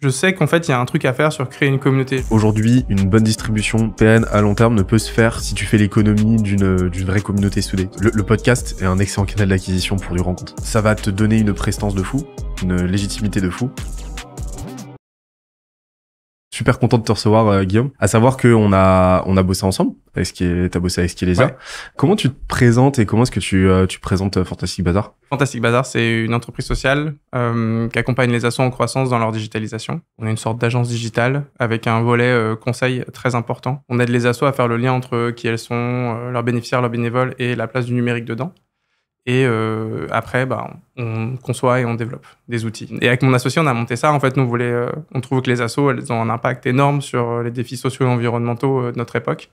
Je sais qu'en fait, il y a un truc à faire sur créer une communauté. Aujourd'hui, une bonne distribution pérenne à long terme ne peut se faire si tu fais l'économie d'une vraie communauté soudée. Le podcast est un excellent canal d'acquisition pour du rencontre. Ça va te donner une prestance de fou, une légitimité de fou. Super content de te recevoir, Guillaume. À savoir qu'on a bossé ensemble. T'as bossé avec Skilesia. Ouais. Comment tu te présentes et comment est-ce que tu présentes Fantastic Bazar? Fantastic Bazar, c'est une entreprise sociale qui accompagne les assos en croissance dans leur digitalisation. On est une sorte d'agence digitale avec un volet conseil très important. On aide les assos à faire le lien entre qui elles sont, leurs bénéficiaires, leurs bénévoles et la place du numérique dedans. Et après, on conçoit et on développe des outils. Et avec mon associé, on a monté ça. En fait, nous, on trouve que les assos, elles ont un impact énorme sur les défis sociaux et environnementaux de notre époque.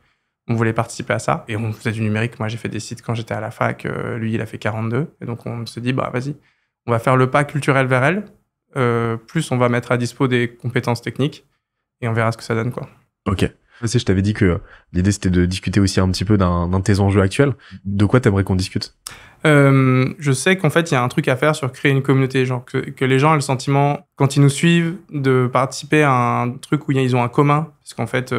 On voulait participer à ça. Et on faisait du numérique. Moi, j'ai fait des sites quand j'étais à la fac. Lui, il a fait 42. Et donc, on se dit, vas-y, on va faire le pas culturel vers elle. Plus, on va mettre à dispo des compétences techniques. Et on verra ce que ça donne, quoi. Ok. Je t'avais dit que l'idée, c'était de discuter aussi un petit peu d'un de tes enjeux actuels. De quoi t'aimerais qu'on discute? Je sais qu'en fait, il y a un truc à faire sur créer une communauté. Genre que les gens aient le sentiment, quand ils nous suivent, de participer à un truc où ils ont un commun. Parce qu'en fait,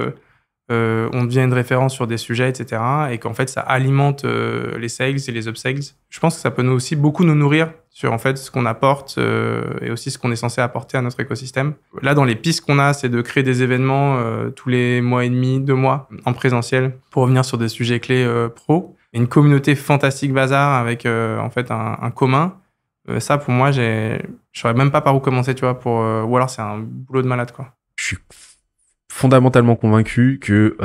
on devient une référence sur des sujets, etc. Et qu'en fait, ça alimente les sales et les upsales. Je pense que ça peut aussi beaucoup nous nourrir sur en fait ce qu'on apporte et aussi ce qu'on est censé apporter à notre écosystème. Là, dans les pistes qu'on a, c'est de créer des événements tous les mois et demi, 2 mois en présentiel pour revenir sur des sujets clés pro. Et une communauté Fantastic Bazar avec en fait un commun. Ça, pour moi, je saurais même pas par où commencer, tu vois, ou alors c'est un boulot de malade, quoi. Je suis fondamentalement convaincu que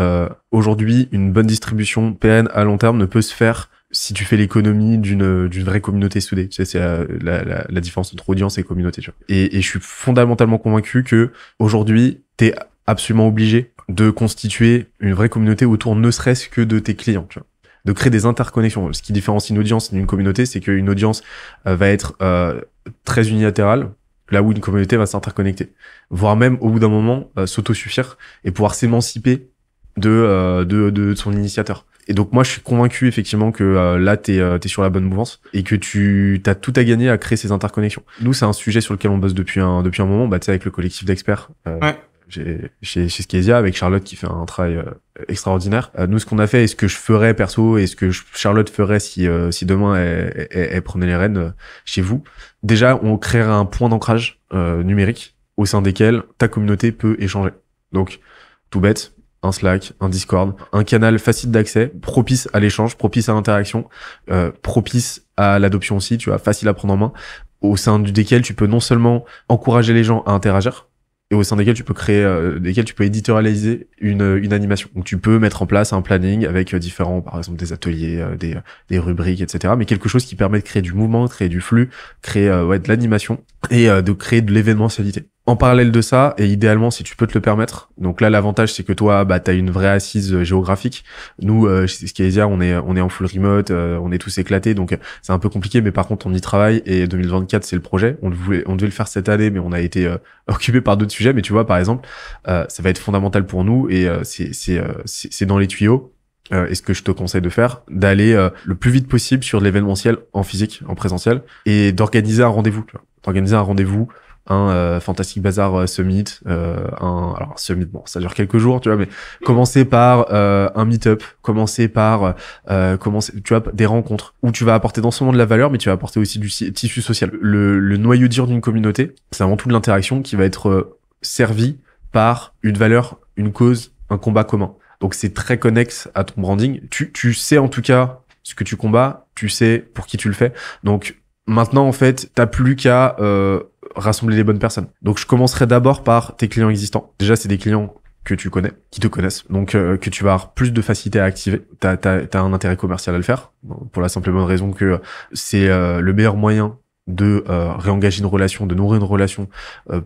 aujourd'hui, une bonne distribution pérenne à long terme ne peut se faire si tu fais l'économie d'une vraie communauté soudée. Tu sais, c'est la différence entre audience et communauté, tu vois. Et je suis fondamentalement convaincu que aujourd'hui, t'es absolument obligé de constituer une vraie communauté autour ne serait-ce que de tes clients, tu vois. De créer des interconnexions. Ce qui différencie une audience d'une communauté, c'est qu'une audience va être très unilatérale, là où une communauté va s'interconnecter. Voire même, au bout d'un moment, s'autosuffire et pouvoir s'émanciper de son initiateur. Et donc, moi, je suis convaincu, effectivement, que là, t'es sur la bonne mouvance et que t'as tout à gagner à créer ces interconnexions. Nous, c'est un sujet sur lequel on bosse depuis un moment, tu sais, avec le collectif d'experts. Ouais. Chez Skilesia, avec Charlotte qui fait un travail extraordinaire. Nous, ce qu'on a fait et ce que je ferais perso et ce que Charlotte ferait si demain elle prenait les rênes chez vous, déjà, on créera un point d'ancrage numérique au sein desquels ta communauté peut échanger. Donc, tout bête, un Slack, un Discord, un canal facile d'accès, propice à l'échange, propice à l'interaction, propice à l'adoption aussi, tu vois, facile à prendre en main, au sein desquels tu peux non seulement encourager les gens à interagir, et au sein desquels tu peux éditorialiser une animation. Donc tu peux mettre en place un planning avec différents, par exemple des ateliers, des rubriques, etc. Mais quelque chose qui permet de créer du mouvement, de créer du flux, créer de l'animation et de créer de l'événementialité. En parallèle de ça, et idéalement si tu peux te le permettre, donc là l'avantage c'est que toi t'as une vraie assise géographique. Nous chez Skilesia on est en full remote, on est tous éclatés, donc c'est un peu compliqué, mais par contre on y travaille et 2024 c'est le projet. On devait le faire cette année, mais on a été occupé par d'autres sujets. Mais tu vois, par exemple, ça va être fondamental pour nous et c'est dans les tuyaux. Et ce que je te conseille de faire, d'aller le plus vite possible sur l'événementiel en physique, en présentiel, et d'organiser un rendez-vous. Un Fantastic Bazar Summit, alors Summit, bon, ça dure quelques jours, tu vois, mais commencer par un meet-up, commencer par tu vois, des rencontres où tu vas apporter non seulement de la valeur, mais tu vas apporter aussi du tissu social. Le noyau dur d'une communauté, c'est avant tout de l'interaction qui va être servi par une valeur, une cause, un combat commun. Donc c'est très connexe à ton branding. Tu sais en tout cas ce que tu combats, tu sais pour qui tu le fais. Donc maintenant en fait, t'as plus qu'à rassembler les bonnes personnes. Donc je commencerai d'abord par tes clients existants. Déjà c'est des clients que tu connais, qui te connaissent, donc que tu vas avoir plus de facilité à activer. T'as un intérêt commercial à le faire, pour la simple et bonne raison que c'est le meilleur moyen de réengager une relation, de nourrir une relation,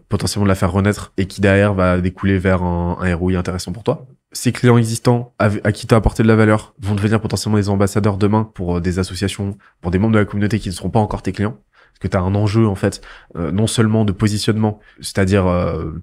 potentiellement de la faire renaître et qui derrière va découler vers un ROI intéressant pour toi. Ces clients existants à qui tu as apporté de la valeur vont devenir potentiellement des ambassadeurs demain pour des associations, pour des membres de la communauté qui ne seront pas encore tes clients. Parce que tu as un enjeu en fait, non seulement de positionnement, c'est-à-dire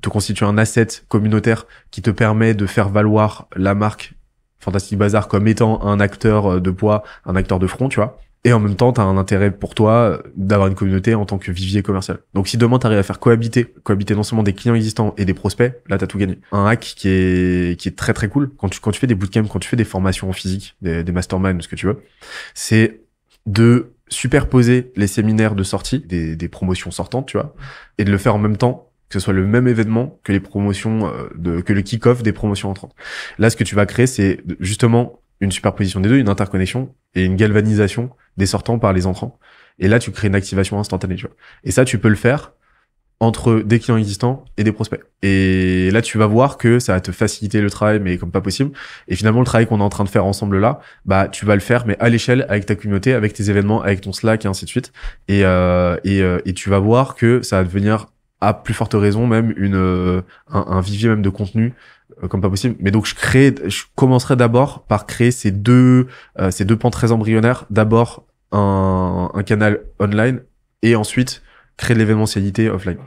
te constituer un asset communautaire qui te permet de faire valoir la marque Fantastic Bazar comme étant un acteur de poids, un acteur de front, tu vois. Et en même temps, tu as un intérêt pour toi d'avoir une communauté en tant que vivier commercial. Donc si demain tu arrives à faire cohabiter non seulement des clients existants et des prospects, là tu as tout gagné. Un hack qui est très très cool quand tu fais des bootcamps, quand tu fais des formations en physique, des masterminds, ce que tu veux, c'est de superposer les séminaires de sortie, des promotions sortantes, tu vois, et de le faire en même temps, que ce soit le même événement que les promotions, que le kick-off des promotions entrantes. Là, ce que tu vas créer, c'est justement une superposition des deux, une interconnexion et une galvanisation des sortants par les entrants. Et là, tu crées une activation instantanée, tu vois. Et ça, tu peux le faire entre des clients existants et des prospects. Et là, tu vas voir que ça va te faciliter le travail, mais comme pas possible. Et finalement, le travail qu'on est en train de faire ensemble là, bah, tu vas le faire, mais à l'échelle, avec ta communauté, avec tes événements, avec ton Slack et ainsi de suite. Et tu vas voir que ça va devenir, à plus forte raison, même un vivier même de contenu, comme pas possible. Mais donc, je commencerai d'abord par créer ces deux pans très embryonnaires. D'abord, un canal online et ensuite, créer de l'événementialité offline.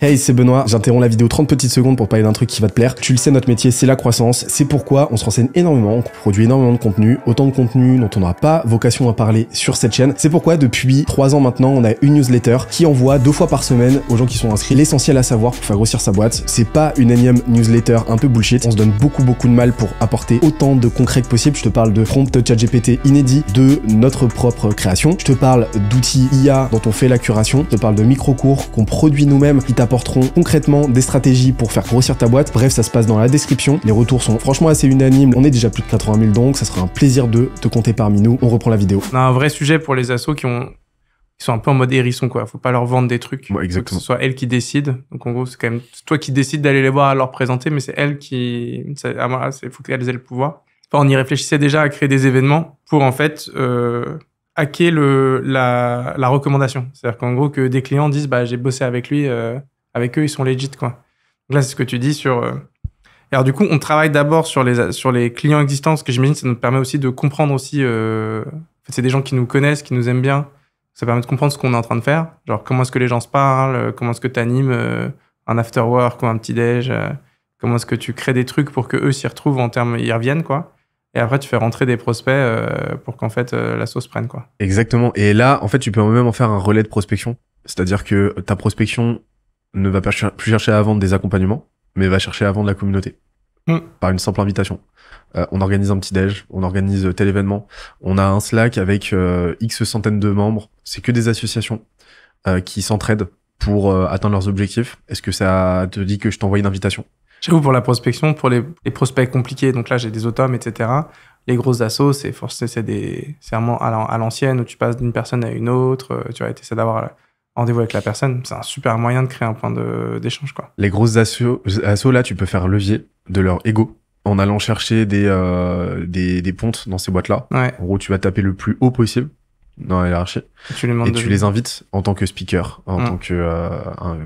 Hey, c'est Benoît, j'interromps la vidéo 30 petites secondes pour parler d'un truc qui va te plaire. Tu le sais, notre métier, c'est la croissance. C'est pourquoi on se renseigne énormément, on produit énormément de contenu, autant de contenu dont on n'aura pas vocation à parler sur cette chaîne. C'est pourquoi depuis 3 ans maintenant, on a une newsletter qui envoie 2 fois par semaine aux gens qui sont inscrits l'essentiel à savoir pour faire grossir sa boîte. C'est pas une énième newsletter un peu bullshit. On se donne beaucoup de mal pour apporter autant de concret que possible. Je te parle de prompt ChatGPT inédit, de notre propre création. Je te parle d'outils IA dont on fait la curation. Je te parle de micro-cours qu'on produit nous-mêmes qui apporteront concrètement des stratégies pour faire grossir ta boîte. Bref, ça se passe dans la description. Les retours sont franchement assez unanimes. On est déjà plus de 80 000 donc ça sera un plaisir de te compter parmi nous. On reprend la vidéo. On a un vrai sujet pour les assos qui sont un peu en mode hérisson, quoi. Faut pas leur vendre des trucs. Ouais, exactement. Faut que ce soit elles qui décident. Donc en gros, c'est quand même toi qui décides d'aller les voir, à leur présenter, mais c'est elles qui, faut qu'elles aient le pouvoir. Enfin, on y réfléchissait déjà à créer des événements pour en fait hacker la recommandation. C'est-à-dire qu'en gros que des clients disent j'ai bossé avec lui. Avec eux, ils sont legit, quoi. Donc là, c'est ce que tu dis sur... Et alors, du coup, on travaille d'abord sur les clients existants, parce que j'imagine que ça nous permet aussi de comprendre aussi... En fait, c'est des gens qui nous connaissent, qui nous aiment bien. Ça permet de comprendre ce qu'on est en train de faire. Genre, comment est-ce que les gens se parlent, comment est-ce que tu animes un after-work ou un petit-déj, comment est-ce que tu crées des trucs pour qu'eux s'y retrouvent en termes... Ils reviennent, quoi. Et après, tu fais rentrer des prospects pour qu'en fait, la sauce prenne, quoi. Exactement. Et là, en fait, tu peux même en faire un relais de prospection. C'est-à-dire que ta prospection ne va pas plus chercher à vendre des accompagnements, mais va chercher à vendre la communauté. Par une simple invitation. On organise un petit déj, on organise tel événement. On a un Slack avec X centaines de membres. C'est que des associations qui s'entraident pour atteindre leurs objectifs. Est-ce que ça te dit que je t'envoie une invitation? J'avoue, pour la prospection, pour les prospects compliqués, donc là, j'ai des automes, etc. Les grosses assos, c'est vraiment à l'ancienne, où tu passes d'une personne à une autre, tu vas essayer d'avoir rendez-vous avec la personne. C'est un super moyen de créer un point d'échange, quoi. Les grosses assos, là, tu peux faire levier de leur ego en allant chercher des pontes dans ces boîtes-là. Ouais. En gros, tu vas taper le plus haut possible dans la hiérarchie. Et tu les invites en tant que speaker, en tant que...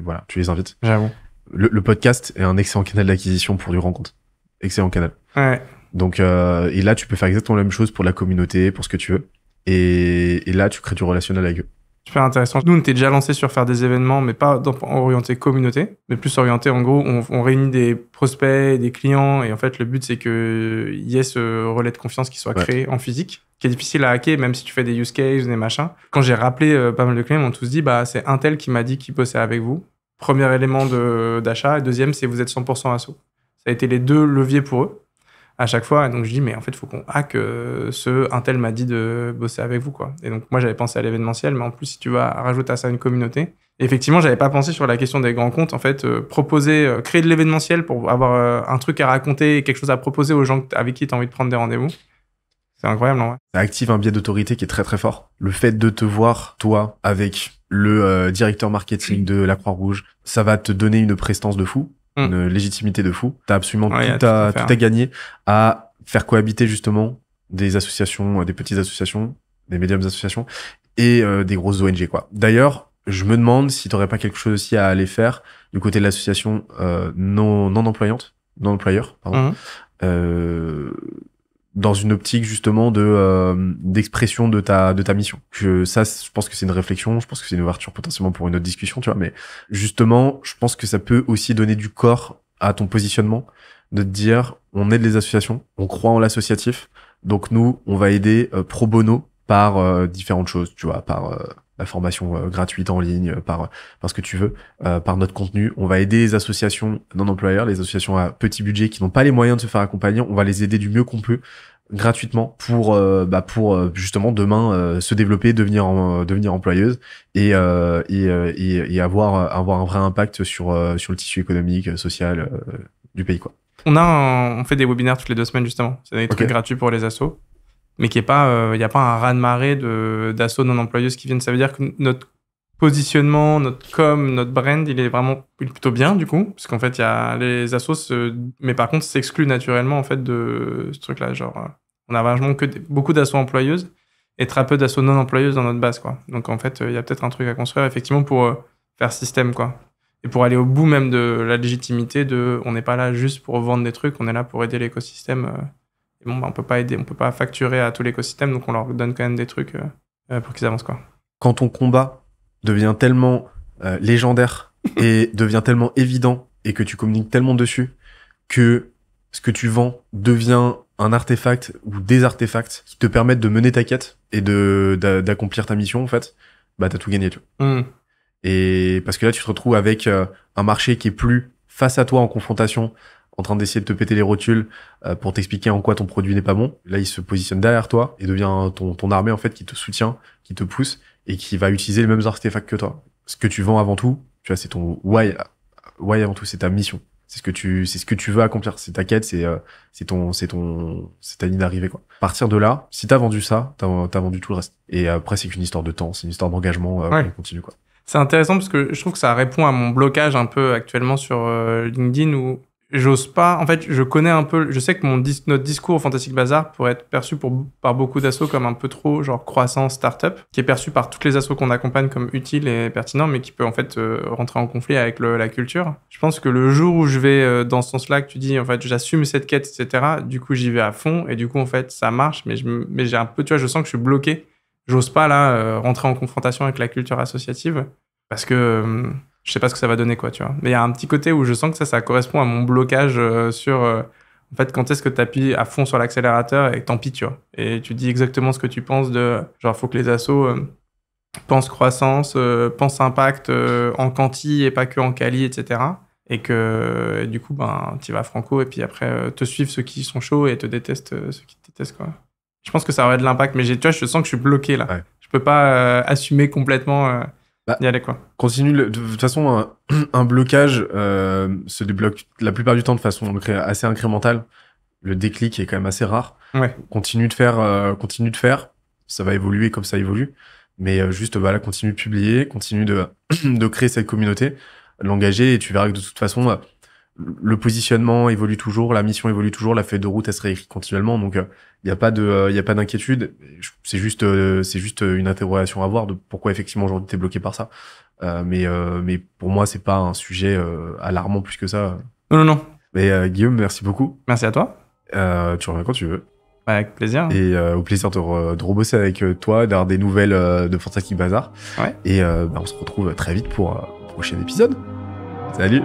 voilà, tu les invites. J'avoue. Le podcast est un excellent canal d'acquisition pour du rencontre. Excellent canal. Ouais. Donc, et là, tu peux faire exactement la même chose pour la communauté, pour ce que tu veux. Et là, tu crées du relationnel avec eux. Super intéressant. Nous, on était déjà lancé sur faire des événements, mais pas orienté communauté, mais plus orienté, en gros, on réunit des prospects, des clients, et en fait, le but, c'est qu'il y ait ce relais de confiance qui soit créé en physique, qui est difficile à hacker, même si tu fais des use cases, des machins. Quand j'ai rappelé pas mal de clients, ils m'ont tous dit, c'est un tel qui m'a dit qu'il bossait avec vous. Premier élément d'achat, et deuxième, c'est vous êtes 100% asso. Ça a été les deux leviers pour eux à chaque fois. Et donc, je dis, mais en fait, il faut qu'on hack un tel m'a dit de bosser avec vous, quoi. Et donc, moi, j'avais pensé à l'événementiel, mais en plus, si tu vas rajouter à ça une communauté. Et effectivement, j'avais pas pensé sur la question des grands comptes. En fait, créer de l'événementiel pour avoir un truc à raconter, quelque chose à proposer aux gens avec qui tu as envie de prendre des rendez-vous. C'est incroyable, en vrai. Ça active un biais d'autorité qui est très, très fort. Le fait de te voir, toi, avec le directeur marketing de la Croix-Rouge, ça va te donner une prestance de fou. Une légitimité de fou. T'as absolument tout à gagner à faire cohabiter justement des associations, des petites associations, des médiums associations et des grosses ONG, quoi. D'ailleurs, je me demande si t'aurais pas quelque chose aussi à aller faire du côté de l'association non employeur, pardon. Dans une optique justement d'expression de ta mission. Je pense que c'est une réflexion, je pense que c'est une ouverture potentiellement pour une autre discussion, tu vois, mais justement, je pense que ça peut aussi donner du corps à ton positionnement, de te dire, on aide les associations, on croit en l'associatif, donc nous, on va aider pro bono par différentes choses, tu vois, par la formation gratuite en ligne, par ce que tu veux, par notre contenu. On va aider les associations non-employeurs, les associations à petit budget qui n'ont pas les moyens de se faire accompagner. On va les aider du mieux qu'on peut gratuitement pour justement demain se développer, devenir employeuse et avoir un vrai impact sur le tissu économique, social du pays, quoi. On fait des webinaires toutes les 2 semaines, justement. C'est des trucs gratuits pour les assos, mais il n'y a pas un raz-de-marée d'assos non-employeuses qui viennent. Ça veut dire que notre positionnement, notre com, notre brand, il est plutôt bien, du coup, parce qu'en fait, il y a les assos, mais par contre, s'excluent naturellement, en fait, de ce truc-là. Genre, on a vachement beaucoup d'assos employeuses et très peu d'assos non-employeuses dans notre base, quoi. Donc, en fait, il y a peut-être un truc à construire, effectivement, pour faire système, quoi. Et pour aller au bout même de la légitimité on n'est pas là juste pour vendre des trucs, on est là pour aider l'écosystème. Et bon, on peut pas facturer à tout l'écosystème, donc on leur donne quand même des trucs pour qu'ils avancent, quoi. Quand ton combat devient tellement légendaire et devient tellement évident et que tu communiques tellement dessus que ce que tu vends devient un artefact ou des artefacts qui te permettent de mener ta quête et d'accomplir ta mission, en fait, bah t'as tout gagné, tu vois. Et parce que là, tu te retrouves avec un marché qui est plus face à toi en confrontation, en train d'essayer de te péter les rotules pour t'expliquer en quoi ton produit n'est pas bon. Là, il se positionne derrière toi et devient ton armée, en fait, qui te soutient, qui te pousse et qui va utiliser les mêmes artefacts que toi. Ce que tu vends avant tout, tu vois, c'est ton why avant tout, c'est ta mission. C'est ce que tu veux accomplir. C'est ta quête, c'est ta ligne d'arrivée, quoi. À partir de là, si t'as vendu ça, t'as vendu tout le reste. Et après, c'est qu'une histoire de temps, c'est une histoire d'engagement qu'on continue, quoi. C'est intéressant parce que je trouve que ça répond à mon blocage un peu actuellement sur LinkedIn où j'ose pas. En fait, je connais un peu. Je sais que notre discours au Fantastic Bazar pourrait être perçu par beaucoup d'assos comme un peu trop genre croissance startup, qui est perçu par toutes les assos qu'on accompagne comme utile et pertinent, mais qui peut en fait rentrer en conflit avec la culture. Je pense que le jour où je vais dans ce sens-là, que tu dis en fait j'assume cette quête, etc. Du coup, j'y vais à fond et du coup en fait ça marche, mais j'ai un peu, tu vois, je sens que je suis bloqué. J'ose pas là rentrer en confrontation avec la culture associative parce que je sais pas ce que ça va donner, quoi, tu vois. Mais il y a un petit côté où je sens que ça correspond à mon blocage sur en fait quand est-ce que tu appuies à fond sur l'accélérateur et tant pis, tu vois. Et tu dis exactement ce que tu penses de genre faut que les assos pensent croissance, pensent impact en quanti et pas que en quali, etc. Et que du coup ben tu vas franco et puis après te suivent ceux qui sont chauds et te détestent ceux qui te détestent, quoi. Je pense que ça aurait de l'impact, mais tu vois, je sens que je suis bloqué là. Ouais. Je peux pas assumer complètement d'y aller, quoi. Continue. De toute façon, un blocage se débloque la plupart du temps de façon assez incrémentale. Le déclic est quand même assez rare. Ouais. Continue de faire. Ça va évoluer comme ça évolue. Mais juste, voilà, continue de publier, continue de créer cette communauté, de l'engager, et tu verras que de toute façon, le positionnement évolue toujours, la mission évolue toujours, la feuille de route elle se réécrit continuellement, donc il y a pas d'inquiétude. C'est juste une interrogation à voir de pourquoi effectivement aujourd'hui t'es bloqué par ça. Mais pour moi c'est pas un sujet alarmant plus que ça. Non. Mais Guillaume, merci beaucoup. Merci à toi. Tu reviens quand tu veux. Avec plaisir. Et au plaisir de rebosser avec toi, d'avoir des nouvelles de Fantastic Bazar. Ouais. Et on se retrouve très vite pour un prochain épisode. Salut.